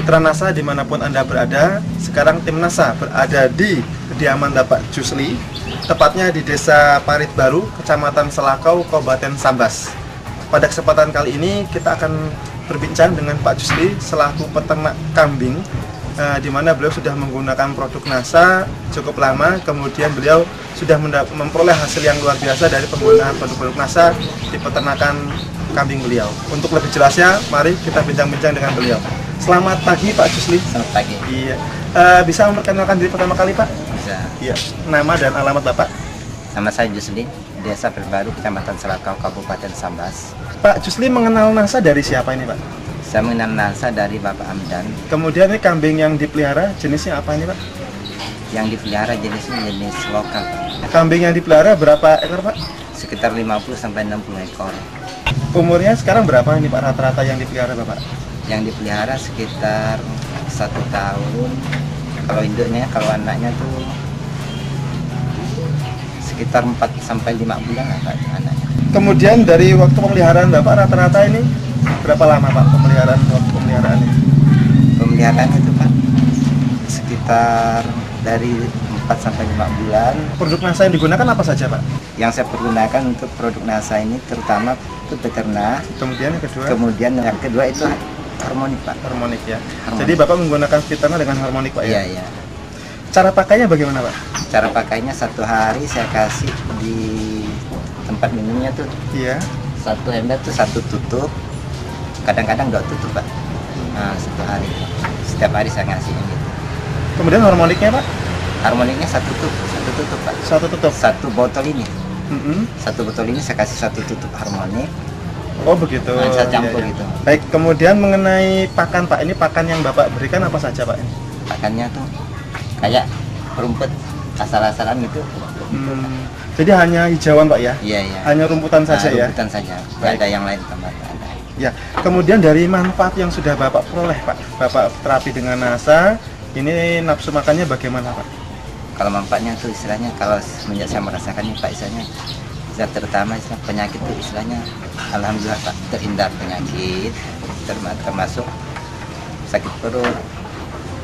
Mitra NASA dimanapun Anda berada, sekarang tim NASA berada di kediaman Bapak Jusli, tepatnya di Desa Parit Baru, Kecamatan Selakau, Kabupaten Sambas. Pada kesempatan kali ini kita akan berbincang dengan Pak Jusli selaku peternak kambing, di mana beliau sudah menggunakan produk NASA cukup lama, kemudian beliau sudah memperoleh hasil yang luar biasa dari penggunaan produk-produk NASA di peternakan kambing beliau. Untuk lebih jelasnya, mari kita bincang-bincang dengan beliau. Selamat pagi Pak Jusli. Selamat pagi. Iya. Bisa memperkenalkan diri pertama kali Pak? Bisa. Iya. Nama dan alamat Bapak? Nama saya Jusli, Desa Perbaru, Kecamatan Selakau, Kabupaten Sambas. Pak Jusli mengenal NASA dari siapa ini Pak? Saya mengenal NASA dari Bapak Amdan. Kemudian ini kambing yang dipelihara jenisnya apa ini Pak? Yang dipelihara jenisnya jenis lokal. Kambing yang dipelihara berapa ekor Pak? Sekitar 50 sampai 60 ekor. Umurnya sekarang berapa ini Pak rata-rata yang dipelihara Bapak? Yang dipelihara sekitar 1 tahun. Kalau induknya, kalau anaknya tuh sekitar 4 sampai 5 bulan lah Pak anaknya. Kemudian dari waktu pemeliharaan Bapak rata-rata ini berapa lama Pak waktu pemeliharaan ini? Pemeliharaan itu Pak sekitar dari 4 sampai 5 bulan. Produk NASA yang digunakan apa saja Pak? Yang saya pergunakan untuk produk NASA ini terutama itu peternak. Kemudian yang kedua? Kemudian yang kedua itu harmonik Pak. Harmonik ya. Harmonik. Jadi Bapak menggunakan peternak dengan harmonik Pak ya? Iya, iya. Cara pakainya bagaimana Pak? Cara pakainya 1 hari saya kasih di tempat minumnya tuh. Iya. 1 ember tuh 1 tutup. Kadang-kadang 2 tutup Pak. Nah, 1 hari. Setiap hari saya ngasihin gitu. Kemudian harmoniknya Pak? Harmoniknya 1 tutup Pak. 1 tutup? 1 botol ini. Mm-hmm. 1 botol ini saya kasih 1 tutup harmonik. Oh begitu. Nah, saya campur Iya, iya. gitu. Baik, kemudian mengenai pakan Pak, ini pakan yang Bapak berikan apa saja Pak? Pakannya tuh kayak rumput asal-asalan gitu. Jadi hanya hijauan Pak ya? Iya, iya. Hanya rumputan saja ya? Rumputan saja. Nggak Baik. ada yang lain tambah. Ya. Kemudian dari manfaat yang sudah Bapak peroleh Pak, Bapak terapi dengan NASA, ini nafsu makannya bagaimana Pak? Kalau manfaatnya tuh istilahnya kalau semenjak saya merasakan ini Pak, istilahnya terutama istilah penyakit tuh istilahnya alhamdulillah Pak, terhindar penyakit, termasuk sakit perut,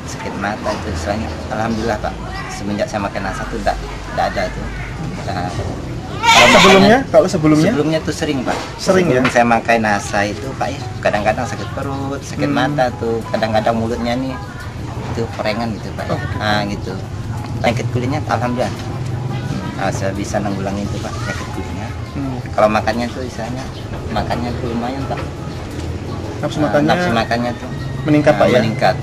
sakit mata itu istilahnya alhamdulillah Pak, semenjak saya makan NASA tuh tidak ada tuh. Nah, Kalau sebelumnya tuh sering Pak. Sering ya? Sebelum saya makan NASA itu Pak ya, kadang-kadang sakit perut, sakit mata tuh, kadang-kadang mulutnya nih itu perengan gitu Pak. Oh, gitu. Nah gitu. Penyakit kulitnya alhamdulillah. Nah, saya bisa nanggulangi itu Pak, penyakit kulitnya. Kalau makannya tuh istilahnya makannya tuh lumayan Pak. Nafsu Nafsu makannya tuh meningkat Pak ya? Meningkat.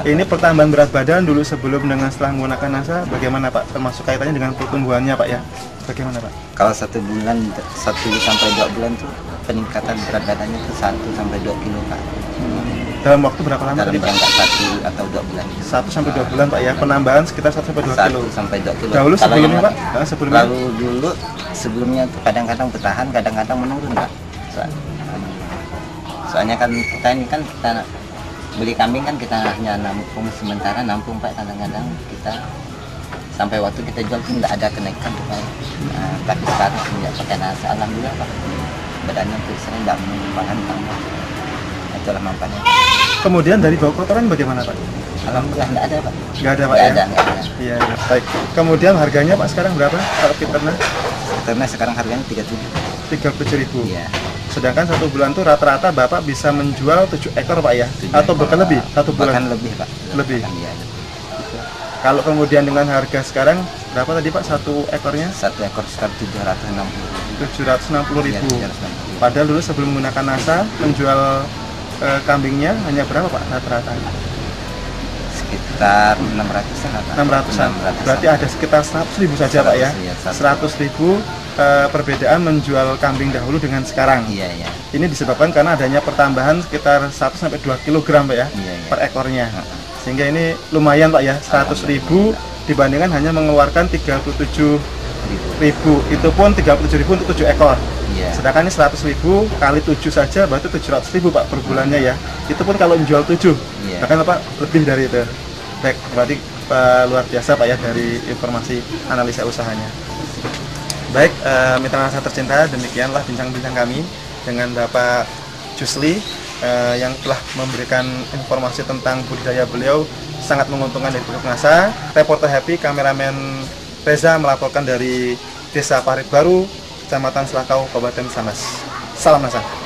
Ini pertambahan berat badan dulu sebelum dengan setelah menggunakan NASA bagaimana Pak? Termasuk kaitannya dengan pertumbuhannya Pak ya? Bagaimana Pak? Kalau 1 bulan, 1 sampai 2 bulan tuh peningkatan berat badannya tuh 1 sampai 2 kilo Pak. Dalam waktu berapa lama Dalam tadi Pak? jangka 1 atau 2 bulan. 1 sampai 2 bulan Pak ya? Penambahan sekitar 1 sampai 2 kilo. 1 sampai 2 kilo. Dahulu Kalau sebelumnya yang- Pak? Sebelumnya? Lalu dulu sebelumnya tuh kadang-kadang bertahan, kadang-kadang menurun Pak. Soalnya kan kita beli kambing kan kita hanya nampung sementara, nampung Pak, kadang-kadang kita sampai waktu kita jual pun tidak ada kenaikan tuh Pak. Nah, tapi sekarang semenjak pakai NASA alhamdulillah Pak, badannya tuh sering tidak mengumpulkan tambah. Itulah manfaatnya. Kemudian dari bau kotoran bagaimana Pak? Alhamdulillah tidak ada Pak. Nggak ada Pak Nggak ya? ada, nggak ada. Iya, iya. Baik. Kemudian harganya Pak sekarang berapa? Kalau peternak? Karena sekarang harganya 37. 37.000. Iya. Sedangkan 1 bulan tuh rata-rata Bapak bisa menjual 7 ekor Pak ya? 7 Atau ekor, bahkan lebih? 1 bulan? Bahkan lebih Pak. Lebih? Iya, lebih. Kalau kemudian dengan harga sekarang berapa tadi Pak 1 ekornya? 1 ekor sekitar 760. 760.000. Iya, 760.000. Padahal dulu sebelum menggunakan NASA menjual kambingnya hanya berapa Pak rata-rata? Sekitar 600-an Pak. 600-an. Berarti ada sekitar 100.000 saja Pak ya? 100.000 perbedaan menjual kambing dahulu dengan sekarang. Iya, iya. Ini disebabkan karena adanya pertambahan sekitar 1 sampai 2 kg Pak ya? Iya, iya. Per ekornya. Sehingga ini lumayan Pak ya, 100.000 dibandingkan hanya mengeluarkan 37.000. Itu pun 37.000 untuk 7 ekor. Iya. Sedangkan ini 100.000 kali 7 saja berarti 700.000 Pak per bulannya ya. Itu pun kalau menjual 7. Iya. Bahkan Pak lebih dari itu. Baik, berarti luar biasa Pak ya dari informasi analisa usahanya. Baik, mitra NASA tercinta, demikianlah bincang-bincang kami dengan Bapak Jusli yang telah memberikan informasi tentang budidaya beliau sangat menguntungkan dari produk NASA. Reporter Happy, kameramen Reza melaporkan dari Desa Parit Baru, Kecamatan Selakau, Kabupaten Sambas. Salam NASA.